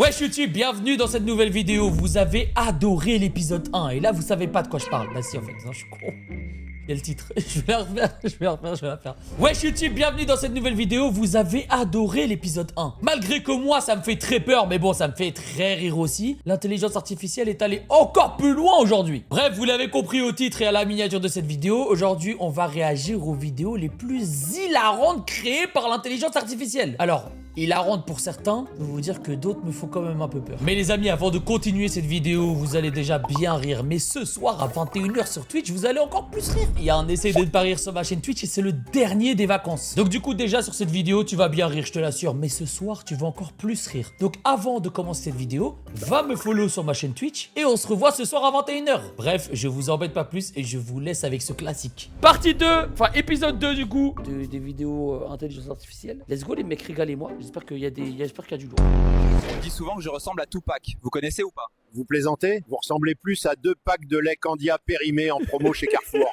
Wesh YouTube, bienvenue dans cette nouvelle vidéo. Vous avez adoré l'épisode 1 et là vous savez pas de quoi je parle. Bah si en fait, non, je suis con. Il y a le titre, je vais la refaire. Wesh YouTube, bienvenue dans cette nouvelle vidéo. Vous avez adoré l'épisode 1. Malgré que moi ça me fait très peur, mais bon ça me fait très rire aussi. L'intelligence artificielle est allée encore plus loin aujourd'hui. Bref, vous l'avez compris au titre et à la miniature de cette vidéo. Aujourd'hui on va réagir aux vidéos les plus hilarantes créées par l'intelligence artificielle. Alors, hilarante pour certains, je vais vous dire que d'autres me font quand même un peu peur. Mais les amis, avant de continuer cette vidéo, vous allez déjà bien rire. Mais ce soir à 21 h sur Twitch, vous allez encore plus rire. Il y a un essai de ne pas rire sur ma chaîne Twitch et c'est le dernier des vacances. Donc du coup, déjà sur cette vidéo, tu vas bien rire, je te l'assure. Mais ce soir, tu vas encore plus rire. Donc avant de commencer cette vidéo, va me follow sur ma chaîne Twitch et on se revoit ce soir à 21 h. Bref, je vous embête pas plus et je vous laisse avec ce classique. Partie 2, enfin épisode 2 du coup. Des vidéos intelligence artificielle. Let's go les mecs, régalez-moi. J'espère qu'il y a du lourd. On dit souvent que je ressemble à Tupac. Vous connaissez ou pas? Vous plaisantez? Vous ressemblez plus à 2 packs de lait Candia périmé en promo chez Carrefour.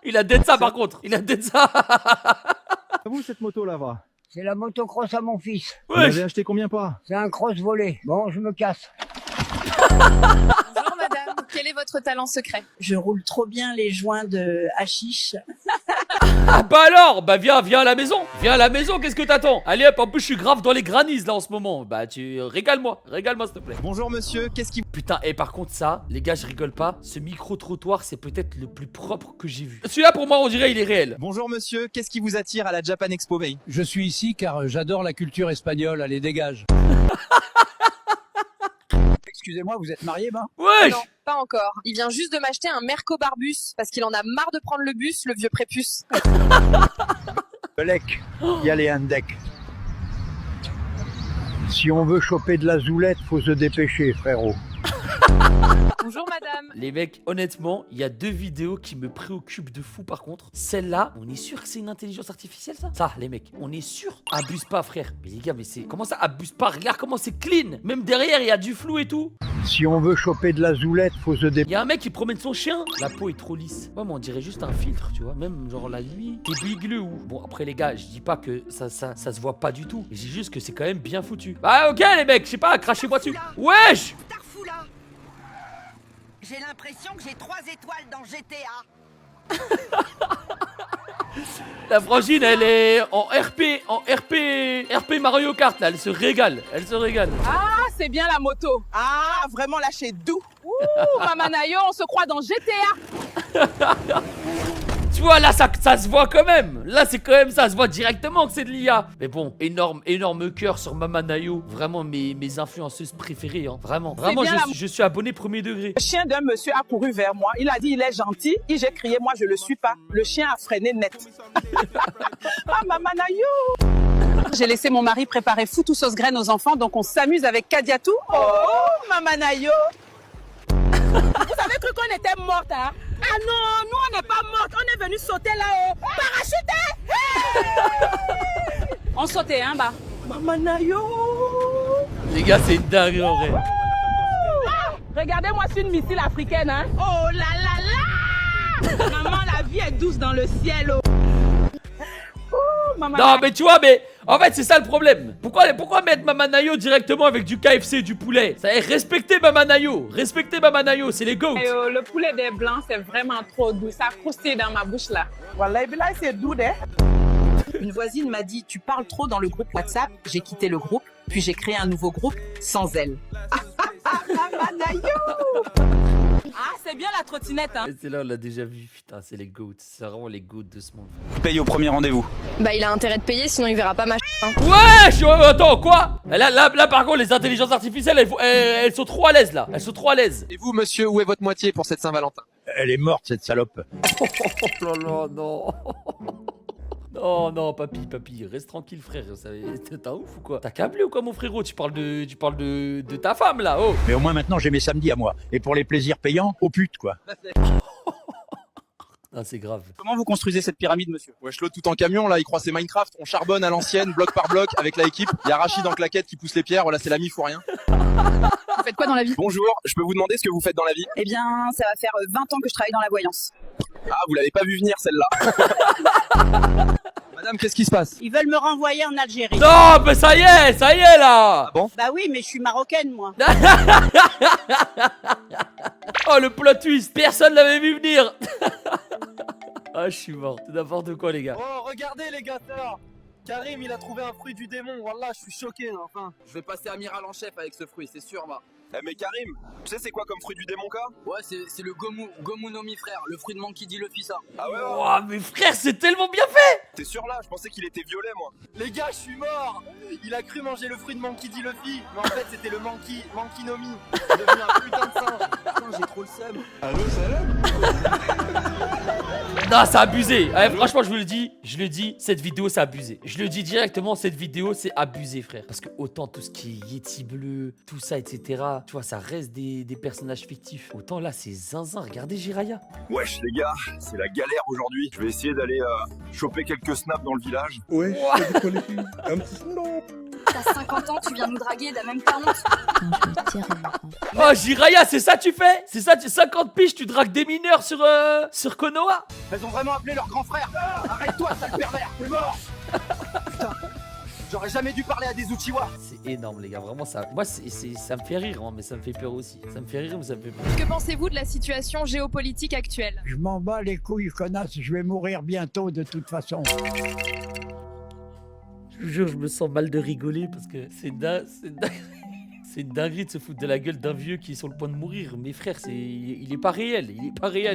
Il a dead ça par contre. Il a dead ça. Vous, cette moto là-bas, C'est la motocross à mon fils. vous l'avez acheté combien pas? C'est un cross volé. Bon, je me casse. Bonjour madame, quel est votre talent secret? Je roule trop bien les joints de hashish. Ah bah alors, bah viens à la maison. Viens à la maison, qu'est-ce que t'attends? Allez hop, en plus je suis grave dans les grannies là en ce moment. Bah tu régale-moi s'il te plaît. Bonjour monsieur, qu'est-ce qui... Putain, et par contre ça, les gars, je rigole pas. Ce micro-trottoir, c'est peut-être le plus propre que j'ai vu. Celui-là pour moi, on dirait il est réel. Bonjour monsieur, qu'est-ce qui vous attire à la Japan Expo Bay? Je suis ici car j'adore la culture espagnole, allez dégage. Excusez-moi, vous êtes marié, ben? Wesh. Non, pas encore. Il vient juste de m'acheter un Mercobarbus parce qu'il en a marre de prendre le bus, le vieux prépuce. Belek, y a les Handek. Si on veut choper de la zoulette, faut se dépêcher, frérot. Bonjour madame. Les mecs, honnêtement, il y a 2 vidéos qui me préoccupent de fou par contre. Celle-là, on est sûr que c'est une intelligence artificielle ça? Ça, les mecs, on est sûr? Abuse pas frère. Mais les gars, mais c'est... Comment ça abuse pas? Regarde comment c'est clean. Même derrière, il y a du flou et tout. Si on veut choper de la zoulette, faut se Il dépêcher. y a un mec qui promène son chien. La peau est trop lisse. Ouais, mais on dirait juste un filtre, tu vois. Même genre la nuit, t'es bigleux ou... Bon, après les gars, je dis pas que ça se voit pas du tout. Je dis juste que c'est quand même bien foutu. Bah ok les mecs, je sais pas, crachez-moi dessus. Wesh. J'ai l'impression que j'ai 3 étoiles dans GTA. La frangine, elle est en RP Mario Kart, là. Elle se régale. Ah, c'est bien la moto. Ah, vraiment lâché doux. Ouh, Maman Nayo, on se croit dans GTA. Tu vois, là, ça se voit quand même. Là, c'est quand même ça se voit directement que c'est de l'IA. Mais bon, énorme cœur sur Maman Nayo. Vraiment, mes influenceuses préférées, hein. Vraiment, je suis abonné premier degré. Le chien d'un monsieur a couru vers moi. Il a dit il est gentil. Et j'ai crié moi je le suis pas. Le chien a freiné net. Ah, Maman Nayo. J'ai laissé mon mari préparer foutou sauce graine aux enfants. Donc on s'amuse avec Kadiatou. Oh, Maman Nayo. Vous avez cru qu'on était morte, hein? Ah non, nous on n'est pas morte, on est venu sauter là-haut. Parachuté. On sautait, hein, bah. Maman Nayo. Les gars, c'est une dinguerie en vrai. Regardez-moi, c'est une missile africaine, hein. Oh là là là. Maman, la vie est douce dans le ciel. Oh. Maman Non, Nayo. mais tu vois, mais en fait, c'est ça le problème. Pourquoi mettre Maman Nayo directement avec du KFC, du poulet? Ça est respecter Maman Nayo, c'est les goats. Le poulet des blancs, c'est vraiment trop doux. Ça croustille dans ma bouche là. Voilà, c'est doux, hein. Une voisine m'a dit tu parles trop dans le groupe WhatsApp. J'ai quitté le groupe, puis j'ai créé un nouveau groupe sans elle. Ah, c'est bien la trottinette, hein. C'est là, on l'a déjà vu. Putain, c'est les goats. C'est vraiment les goats de ce monde. Paye au premier rendez-vous. Bah il a intérêt de payer sinon il verra pas ma Wesh, attends, quoi? Là, par contre, les intelligences artificielles, elles sont trop à l'aise, là. Elles sont trop à l'aise. Et vous monsieur, où est votre moitié pour cette Saint-Valentin? Elle est morte, cette salope. Oh là là, non. Non, papy, reste tranquille, frère. T'es un ouf ou quoi? T'as câblé ou quoi, mon frérot? Tu parles de ta femme, là, oh. Mais au moins maintenant j'ai mes samedis à moi. Et pour les plaisirs payants, aux putes, quoi. Ah, c'est grave. Comment vous construisez cette pyramide, monsieur? Wesh, tout en camion, là, il croit c'est Minecraft. On charbonne à l'ancienne, bloc par bloc, avec la équipe. Il y a Rachid en claquette qui pousse les pierres. Voilà, c'est la mif ou rien. Vous faites quoi dans la vie? Bonjour, je peux vous demander ce que vous faites dans la vie? Eh bien, ça va faire 20 ans que je travaille dans la voyance. Ah, vous l'avez pas vu venir, celle-là. Madame, qu'est-ce qui se passe? Ils veulent me renvoyer en Algérie. Non, mais ça y est là. Ah bon? Bah oui, mais je suis marocaine, moi. Oh, le plot twist, personne l'avait vu venir. Ah, je suis mort, c'est n'importe quoi les gars. Oh, regardez les gars, Karim, il a trouvé un fruit du démon. Wallah, je suis choqué, enfin. Je vais passer amiral en chef avec ce fruit, c'est sûr, va. Eh mais Karim, tu sais c'est quoi comme fruit du démon, quoi? Ouais, c'est le Gomunomi, frère, le fruit de Monkey D. Luffy, ça. Ah ouais, Oh, mais frère, c'est tellement bien fait. T'es sûr là? Je pensais qu'il était violet, moi. Les gars, je suis mort. Il a cru manger le fruit de Monkey D. Luffy, mais en fait c'était le Monkey Nomi. C'est devenu un putain de singe. Putain, j'ai trop le seum. Allô, salam? Non, c'est abusé. Ouais, franchement, je le dis, cette vidéo, c'est abusé. Je le dis directement, cette vidéo, c'est abusé, frère. Parce que autant tout ce qui est Yeti bleu, tout ça, etc., tu vois, ça reste des personnages fictifs. Autant là, c'est zinzin. Regardez Jiraya. Wesh les gars, c'est la galère aujourd'hui. Je vais essayer d'aller choper quelques snaps dans le village. Ouais, un petit snap. T'as 50 ans, tu viens nous draguer, t'as même pas honte. Oh, Jiraya, c'est ça tu fais? C'est ça, 50 piges, tu dragues des mineurs sur Konoha? Elles ont vraiment appelé leur grand frère. Arrête-toi, sale pervers, t'es mort. Putain, j'aurais jamais dû parler à des Uchiwa. C'est énorme les gars, vraiment ça. Moi, ça me fait rire, hein, mais ça me fait peur aussi. Ça me fait rire, mais ça me fait peur. Que pensez-vous de la situation géopolitique actuelle? Je m'en bats les couilles, connasse, je vais mourir bientôt de toute façon. Je vous jure, je me sens mal de rigoler parce que c'est une dinguerie de se foutre de la gueule d'un vieux qui est sur le point de mourir. Mais frère, il est pas réel,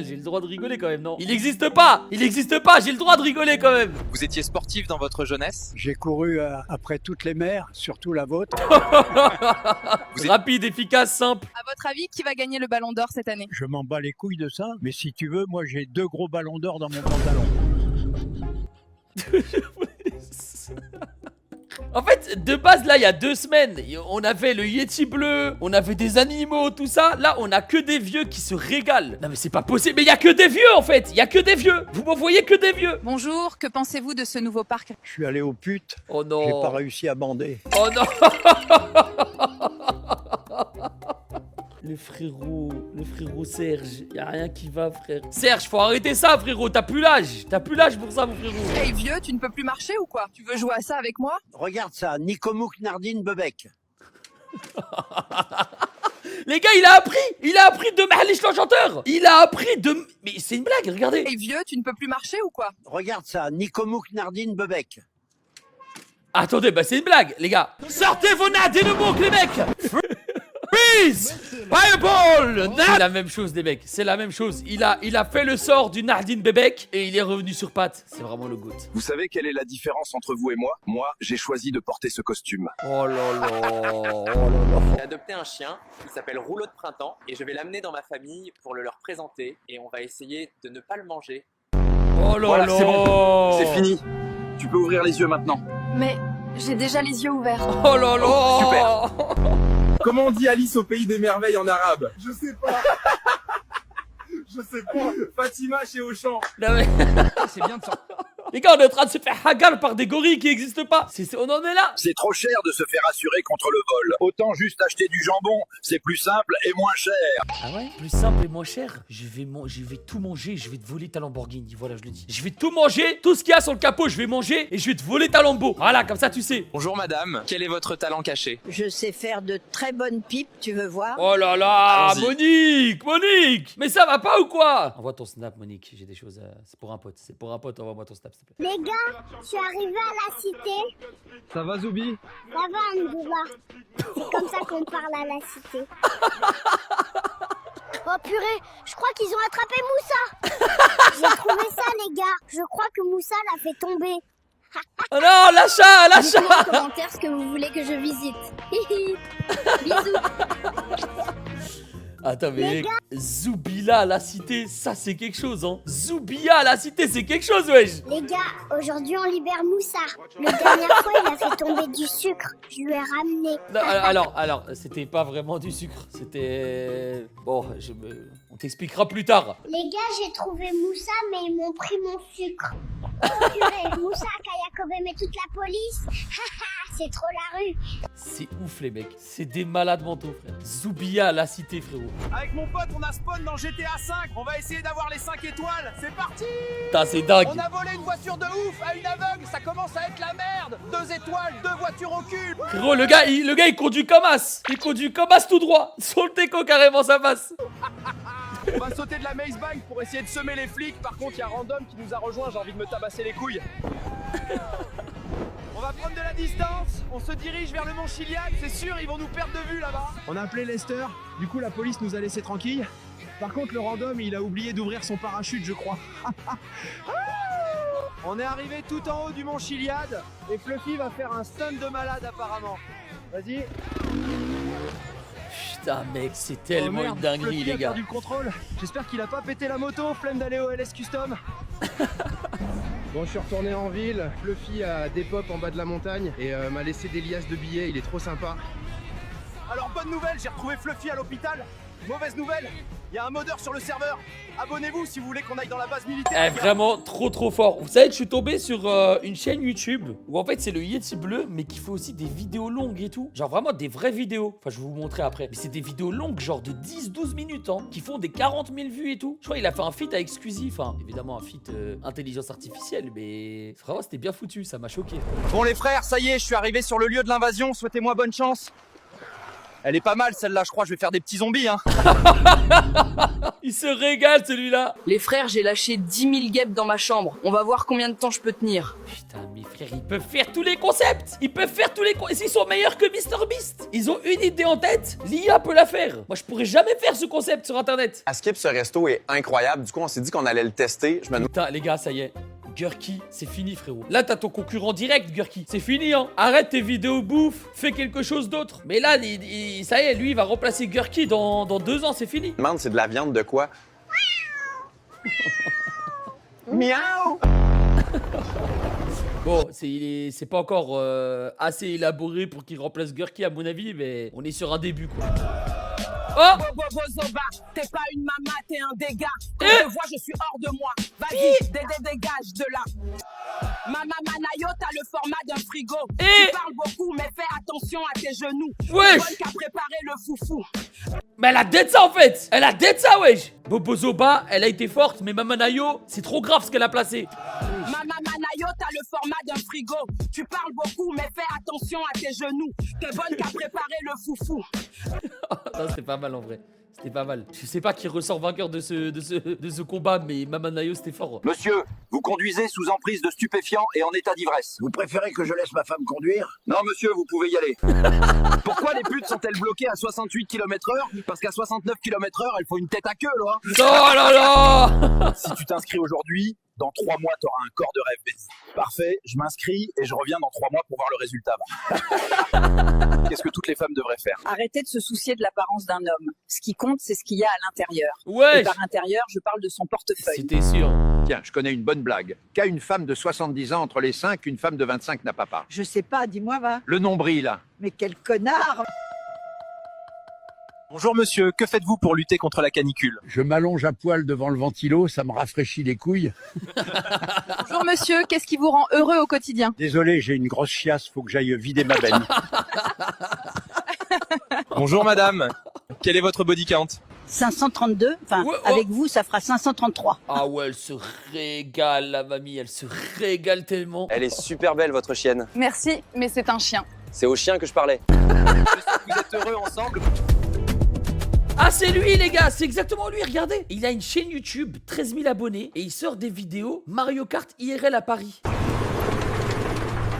j'ai le droit de rigoler quand même, non? Il existe pas, j'ai le droit de rigoler quand même. Vous étiez sportif dans votre jeunesse? J'ai couru après toutes les mers, surtout la vôtre. Rapide, efficace, simple. À votre avis, qui va gagner le Ballon d'Or cette année? Je m'en bats les couilles de ça, mais si tu veux, moi j'ai 2 gros ballons d'or dans mon pantalon. En fait, de base, là, il y a 2 semaines, on avait le Yeti bleu, on avait des animaux, tout ça. Là, on a que des vieux qui se régalent. Non, mais c'est pas possible. Mais il y a que des vieux, en fait. Il y a que des vieux. Vous m'envoyez que des vieux. Bonjour, que pensez-vous de ce nouveau parc? Je suis allé aux putes. Oh non. J'ai pas réussi à bander. Oh non. Le frérot Serge, y a rien qui va, frère. Serge, faut arrêter ça, frérot, t'as plus l'âge pour ça, mon frérot. Hey vieux, tu ne peux plus marcher ou quoi? Tu veux jouer à ça avec moi? Regarde ça, Nicomouk Nardine Bebec. Les gars, il a appris de Mahalish l'enchanteur. Mais c'est une blague, regardez. Hey vieux, tu ne peux plus marcher ou quoi? Regarde ça, Nicomouk Nardine Bebec. Attendez, bah c'est une blague, les gars. Sortez vos Nardine Mouk, les mecs. Freeze! Fireball! C'est la même chose, les mecs. C'est la même chose. Il a fait le sort du Nardine Bebek et il est revenu sur pattes. C'est vraiment le goût. Vous savez quelle est la différence entre vous et moi? Moi, j'ai choisi de porter ce costume. Oh là là. J'ai adopté un chien, il s'appelle Rouleau de Printemps et je vais l'amener dans ma famille pour le leur présenter et on va essayer de ne pas le manger. Oh là Voilà, là. c'est bon. C'est fini. Tu peux ouvrir les yeux maintenant. Mais j'ai déjà les yeux ouverts. Oh là là. Oh, super. Comment on dit Alice au pays des merveilles en arabe? Je sais pas. Je sais pas. Fatima chez Auchan. Non mais... c'est bien de ça. Les gars, on est en train de se faire hagar par des gorilles qui n'existent pas. On en est là. C'est trop cher de se faire assurer contre le vol. Autant juste acheter du jambon. C'est plus simple et moins cher. Ah ouais? Plus simple et moins cher? Je vais tout manger, je vais te voler ta Lamborghini, voilà, je le dis. Je vais tout manger, tout ce qu'il y a sur le capot, je vais manger et je vais te voler ta Lambo. Voilà, comme ça tu sais. Bonjour madame, quel est votre talent caché? Je sais faire de très bonnes pipes, tu veux voir? Oh là là, Allons-y. Monique! Mais ça va pas ou quoi? Envoie ton snap, Monique, j'ai des choses à... C'est pour un pote, envoie-moi ton snap, s'il te plaît. Les gars, je suis arrivée à la cité. Ça va, Zoubi? Ça va, Ndouba. C'est comme ça qu'on parle à la cité. Oh purée, je crois qu'ils ont attrapé Moussa. J'ai trouvé ça, les gars. Je crois que Moussa l'a fait tomber. Oh non, l'achat! Dites-moi en commentaire ce que vous voulez que je visite. Bisous. Attends, mais Zoubila à la cité, ça c'est quelque chose, hein. Zoubia à la cité, c'est quelque chose, wesh. Les gars, aujourd'hui on libère Moussa. La dernière fois, il a fait tomber du sucre. Je lui ai ramené. Non, alors, c'était pas vraiment du sucre. C'était... Bon, on t'expliquera plus tard. Les gars, j'ai trouvé Moussa, mais ils m'ont pris mon sucre. Oh purée, Moussa, Kayakobe, mais toute la police. C'est trop la rue. C'est ouf, les mecs. C'est des malades mentaux, frère. Zoubia à la cité, frérot. Avec mon pote, on a spawn dans GTA 5. On va essayer d'avoir les 5 étoiles. C'est parti! Putain, c'est dingue. On a volé une voiture de ouf à une aveugle. Ça commence à être la merde. 2 étoiles, 2 voitures au cul. Frérot, le gars, il conduit comme as. Il conduit comme as tout droit. Sur le déco, carrément, ça passe. On va sauter de la Maze Bank pour essayer de semer les flics. Par contre, il y a Random qui nous a rejoint. J'ai envie de me tabasser les couilles. On va prendre de la distance. On se dirige vers le mont Chiliad. C'est sûr, ils vont nous perdre de vue là-bas. On a appelé Lester, du coup la police nous a laissé tranquilles. Par contre le random il a oublié d'ouvrir son parachute je crois. On est arrivé tout en haut du mont Chiliad. Et Fluffy va faire un stun de malade apparemment. Vas-y. Putain, mec, c'est tellement une dinguerie, Fluffy les a gars. perdu le contrôle. J'espère qu'il a pas pété la moto. Flemme d'aller au LS Custom. Bon, je suis retourné en ville. Fluffy a des pop en bas de la montagne et m'a laissé des liasses de billets. Il est trop sympa. Alors bonne nouvelle, j'ai retrouvé Fluffy à l'hôpital. Mauvaise nouvelle, il y a un modeur sur le serveur. Abonnez-vous si vous voulez qu'on aille dans la base militaire. Eh, vraiment trop fort. Vous savez que je suis tombé sur une chaîne YouTube où en fait c'est le Yeti bleu mais qui fait aussi des vidéos longues et tout. Genre vraiment des vraies vidéos. Enfin je vais vous montrer après. Mais c'est des vidéos longues genre de 10-12 minutes hein, qui font des 40 000 vues et tout. Je crois qu'il a fait un feat avec Squeezie. Enfin évidemment un feat intelligence artificielle mais vraiment c'était bien foutu. Ça m'a choqué. Bon les frères, ça y est, je suis arrivé sur le lieu de l'invasion. Souhaitez-moi bonne chance. Elle est pas mal celle-là, je crois, je vais faire des petits zombies hein. Il se régale celui-là. Les frères, j'ai lâché 10 000 guêpes dans ma chambre. On va voir combien de temps je peux tenir. Putain, mes frères, ils peuvent faire tous les concepts. Ils peuvent faire tous les concepts. Ils sont meilleurs que MrBeast. Ils ont une idée en tête, l'IA peut la faire. Moi, je pourrais jamais faire ce concept sur Internet. À Skip, ce resto est incroyable. Du coup, on s'est dit qu'on allait le tester. Je me Putain, les gars, ça y est. Gurky, c'est fini, frérot. Là, t'as ton concurrent direct, Gurky. C'est fini, hein. Arrête tes vidéos bouffe, fais quelque chose d'autre. Mais là, ça y est, lui, il va remplacer Gurky dans 2 ans, c'est fini. demande, c'est de la viande de quoi? Miaou! Bon, c'est pas encore assez élaboré pour qu'il remplace Gurky, à mon avis, mais on est sur un début, quoi. Oh! Zoba, t'es pas une maman, t'es un dégât. Quand je te vois, je suis hors de moi. Vas-y, dégage de là. Maman Manayo, t'as le format d'un frigo. Tu parles beaucoup, mais fais attention à tes genoux. Wesh! Bonne qu'à préparer le foufou. Mais elle a dead ça en fait! Elle a dead ça, wesh! Bobozoba, elle a été forte, mais Mamanayo, c'est trop grave ce qu'elle a placé. Maman Manayo, t'as le format d'un frigo. Tu parles beaucoup, mais fais attention à tes genoux. T'es bonne qu'à préparer le foufou. Non, c'était pas mal en vrai. C'était pas mal. Je sais pas qui ressort vainqueur de ce combat, mais Mamanayo, c'était fort. Monsieur, vous conduisez sous emprise de stupéfiants et en état d'ivresse. Vous préférez que je laisse ma femme conduire? Non, monsieur, vous pouvez y aller. Pourquoi les putes sont-elles bloquées à 68 km/h? Parce qu'à 69 km/h, elles font une tête à queue, là. Oh là là! Si tu t'inscris aujourd'hui, dans 3 mois, t'auras un corps de rêve, Betty. Parfait, je m'inscris et je reviens dans 3 mois pour voir le résultat. Qu'est-ce que toutes les femmes devraient faire? Arrêtez de se soucier de l'apparence d'un homme. Ce qui compte, c'est ce qu'il y a à l'intérieur. Ouais. Et par intérieur, je parle de son portefeuille. C'était sûr. Tiens, je connais une bonne blague. Qu'a une femme de 70 ans entre les seins qu'une femme de 25 n'a pas? Je sais pas, dis-moi, va. Le nombril, là. Mais quel connard! Bonjour monsieur, que faites-vous pour lutter contre la canicule? Je m'allonge à poil devant le ventilo, ça me rafraîchit les couilles. Bonjour monsieur, qu'est-ce qui vous rend heureux au quotidien? Désolé, j'ai une grosse chiasse, faut que j'aille vider ma benne. Bonjour madame, quel est votre body count? 532, enfin, Ouais, oh. avec vous, ça fera 533. Ah ouais, elle se régale, la mamie. Elle se régale tellement. Elle est super belle, votre chienne. Merci, mais c'est un chien. C'est au chien que je parlais. Vous êtes heureux ensemble? Ah, c'est lui, les gars, c'est exactement lui, regardez. Il a une chaîne YouTube, 13 000 abonnés, et il sort des vidéos Mario Kart IRL à Paris.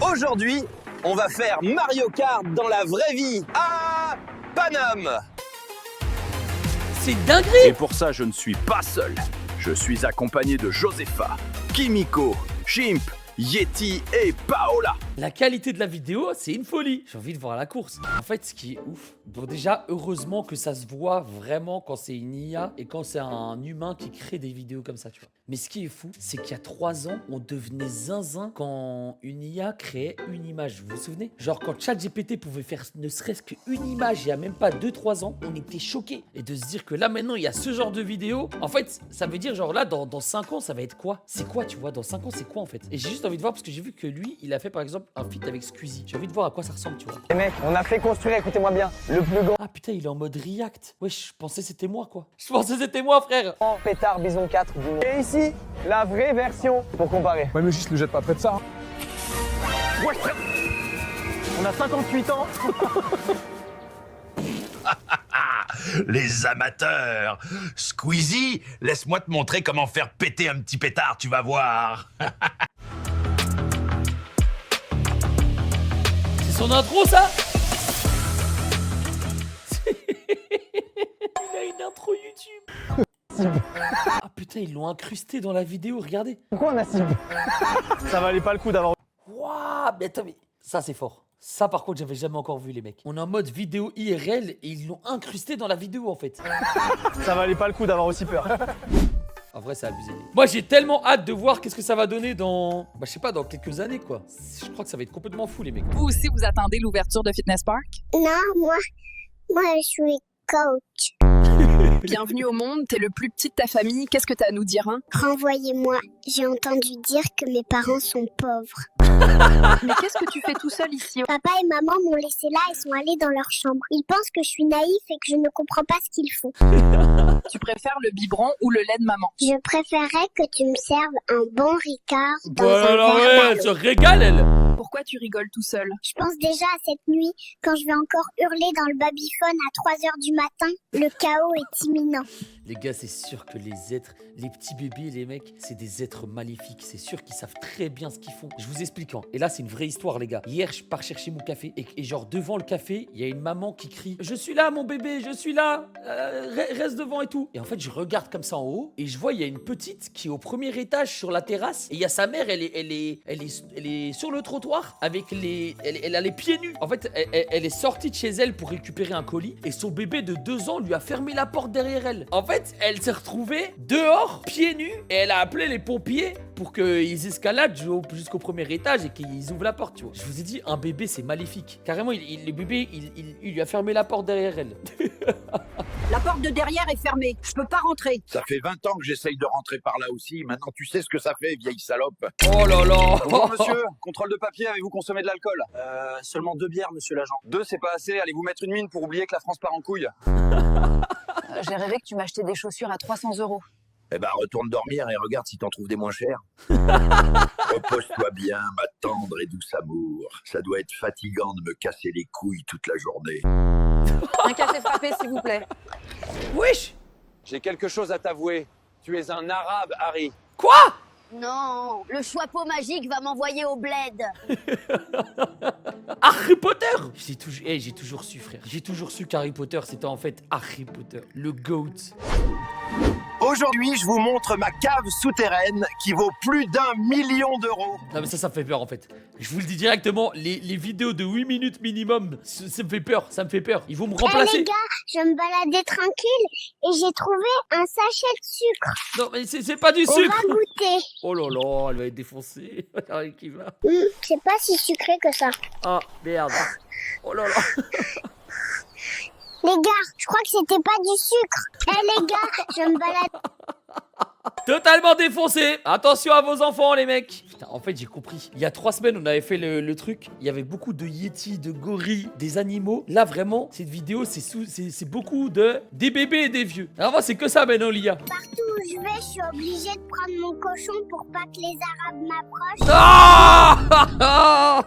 Aujourd'hui, on va faire Mario Kart dans la vraie vie à Paname. C'est dinguerie. Et pour ça, je ne suis pas seul. Je suis accompagné de Josepha, Kimiko, Chimp, Yeti et Paola. La qualité de la vidéo, c'est une folie. J'ai envie de voir la course. En fait, ce qui est ouf, bon déjà, heureusement que ça se voit vraiment quand c'est une IA et quand c'est un humain qui crée des vidéos comme ça, tu vois. Mais ce qui est fou, c'est qu'il y a 3 ans, on devenait zinzin quand une IA créait une image. Vous vous souvenez? Genre quand ChatGPT pouvait faire ne serait-ce qu'une image il y a même pas 2-3 ans, on était choqués. Et de se dire que là maintenant, il y a ce genre de vidéo, en fait, ça veut dire genre là, dans 5 ans, ça va être quoi? C'est quoi, tu vois? Dans 5 ans, c'est quoi en fait? Et j'ai juste envie de voir parce que j'ai vu que lui, il a fait par exemple un feat avec Squeezie. J'ai envie de voir à quoi ça ressemble, tu vois. Les mecs, on a fait construire, écoutez-moi bien, le plus grand Ah putain, il est en mode React. Wesh, je pensais c'était moi, quoi. Je pensais c'était moi, frère. pétard Bison 4 du monde. Et ici, la vraie version pour comparer. Ouais, mais juste le jette pas près de ça. Hein. Ouais. On a 58 ans. Les amateurs. Squeezie, laisse-moi te montrer comment faire péter un petit pétard, tu vas voir. C'est son intro, ça. Il a une intro YouTube. Ah putain, ils l'ont incrusté dans la vidéo, regardez. Pourquoi on a ciblé? Ça valait pas le coup d'avoir... Waouh, mais attends, mais ça c'est fort. Ça par contre, j'avais jamais encore vu les mecs. On est en mode vidéo IRL et ils l'ont incrusté dans la vidéo en fait. Ça valait pas le coup d'avoir aussi peur. En vrai, c'est abusé. Moi, j'ai tellement hâte de voir qu'est-ce que ça va donner dans... Bah, je sais pas, dans quelques années, quoi. Je crois que ça va être complètement fou, les mecs. Vous aussi, vous attendez l'ouverture de Fitness Park? Non, moi, je suis coach. Bienvenue au monde, t'es le plus petit de ta famille, qu'est-ce que t'as à nous dire, hein? Renvoyez-moi, j'ai entendu dire que mes parents sont pauvres. Mais qu'est-ce que tu fais tout seul ici? Papa et maman m'ont laissé là et sont allés dans leur chambre. Ils pensent que je suis naïf et que je ne comprends pas ce qu'ils font. Tu préfères le biberon ou le lait de maman? Je préférerais que tu me serves un bon Ricard dans Voilà, un verre ouais, d'eau. elle se régale, elle. Pourquoi tu rigoles tout seul? Je pense déjà à cette nuit, quand je vais encore hurler dans le babyphone à 3h du matin. Le chaos est imminent. Les gars, c'est sûr que les êtres, les petits bébés, les mecs, c'est des êtres maléfiques. C'est sûr qu'ils savent très bien ce qu'ils font. Je vous explique, hein. Et là, c'est une vraie histoire, les gars. Hier, je pars chercher mon café et genre devant le café, il y a une maman qui crie: je suis là, mon bébé, je suis là. Reste devant et tout. Et en fait, je regarde comme ça en haut et je vois, il y a une petite qui est au premier étage sur la terrasse. Et il y a sa mère, elle est sur le trottoir avec elle a les pieds nus. En fait, elle est sortie de chez elle pour récupérer un colis et son bébé de 2 ans lui a fermé la porte derrière elle. En fait, elle s'est retrouvée dehors, pieds nus, et elle a appelé les pompiers pour qu'ils escaladent jusqu'au premier étage et qu'ils ouvrent la porte, tu vois. Je vous ai dit, un bébé, c'est maléfique. Carrément, le bébé, il lui a fermé la porte derrière elle. La porte de derrière est fermée, je peux pas rentrer. Ça fait 20 ans que j'essaye de rentrer par là aussi. Maintenant, tu sais ce que ça fait, vieille salope. Oh là là. Bonjour monsieur, contrôle de papier, avez-vous consommé de l'alcool? Seulement 2 bières, monsieur l'agent. 2, c'est pas assez, allez vous mettre une mine pour oublier que la France part en couille. J'ai rêvé que tu m'achetais des chaussures à 300 €. Eh ben, retourne dormir et regarde si t'en trouves des moins chers. Repose-toi bien, ma tendre et douce amour. Ça doit être fatigant de me casser les couilles toute la journée. Un café frappé, s'il vous plaît. Wesh. J'ai quelque chose à t'avouer. Tu es un arabe, Harry. Quoi? Non, le chapeau magique va m'envoyer au bled. Harry Potter. J'ai toujours su, frère. J'ai toujours su qu'Harry Potter, c'était en fait Harry Potter, le GOAT. Aujourd'hui, je vous montre ma cave souterraine qui vaut plus d'1 million d'euros. Non mais ça me fait peur en fait. Je vous le dis directement, les vidéos de 8 minutes minimum, ça me fait peur, Ils vont me remplacer. Les gars, je me baladais tranquille et j'ai trouvé un sachet de sucre. Non mais c'est pas du On sucre. va goûter. Oh là là, elle va être défoncée. Regardez qui va. C'est pas si sucré que ça. Ah merde. Oh là là. Les gars, je crois que c'était pas du sucre. Les gars, je me balade. Totalement défoncé. Attention à vos enfants, les mecs. Putain, en fait, j'ai compris. Il y a 3 semaines, on avait fait le truc. Il y avait beaucoup de yétis, de gorilles, des animaux. Là, vraiment, cette vidéo, c'est beaucoup des bébés et des vieux. Alors, moi, c'est que ça, maintenant, l'IA. Partout où je vais, je suis obligée de prendre mon cochon pour pas que les Arabes m'approchent. Ah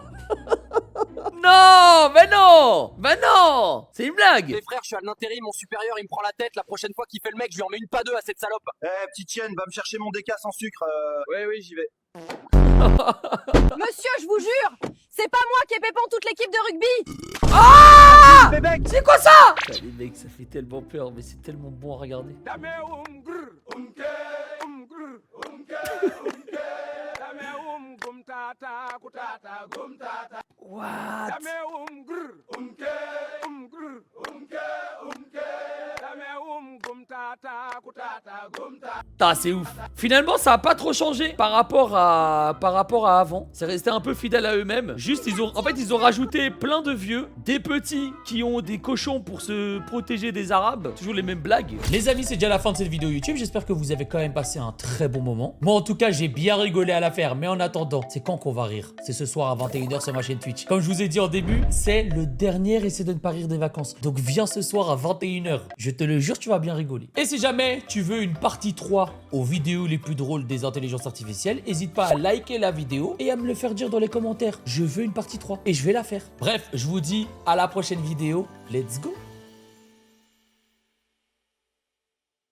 non, mais non. Bah non. C'est une blague. Les frères, je suis à l'intérim, mon supérieur, il me prend la tête. La prochaine fois qu'il fait le mec, je lui en mets une pas 2 à cette salope. Petite chienne, va me chercher mon déca sans sucre. Oui, j'y vais. Monsieur, je vous jure, c'est pas moi qui ai pépon toute l'équipe de rugby. Ah! C'est quoi ça? Les mecs, ça fait tellement peur, mais c'est tellement bon à regarder. What? Ah, c'est ouf. Finalement, ça a pas trop changé par rapport à avant. C'est resté un peu fidèle à eux-mêmes. Juste, en fait, ils ont rajouté plein de vieux, des petits qui ont des cochons pour se protéger des Arabes. Toujours les mêmes blagues. Les amis, c'est déjà la fin de cette vidéo YouTube. J'espère que vous avez quand même passé un très bon moment. Moi, en tout cas, j'ai bien rigolé à la faire. Mais en attendant, c'est quand qu'on va rire? C'est ce soir à 21 h sur ma chaîne Twitch. Comme je vous ai dit en début, c'est le dernier essai de ne pas rire des vacances. Donc viens ce soir à 21 h. Je te le jure, tu vas bien rigoler. Et si jamais tu veux une partie 3 aux vidéos les plus drôles des intelligences artificielles, n'hésite pas à liker la vidéo et à me le faire dire dans les commentaires. Je veux une partie 3 et je vais la faire. Bref, je vous dis à la prochaine vidéo. Let's go!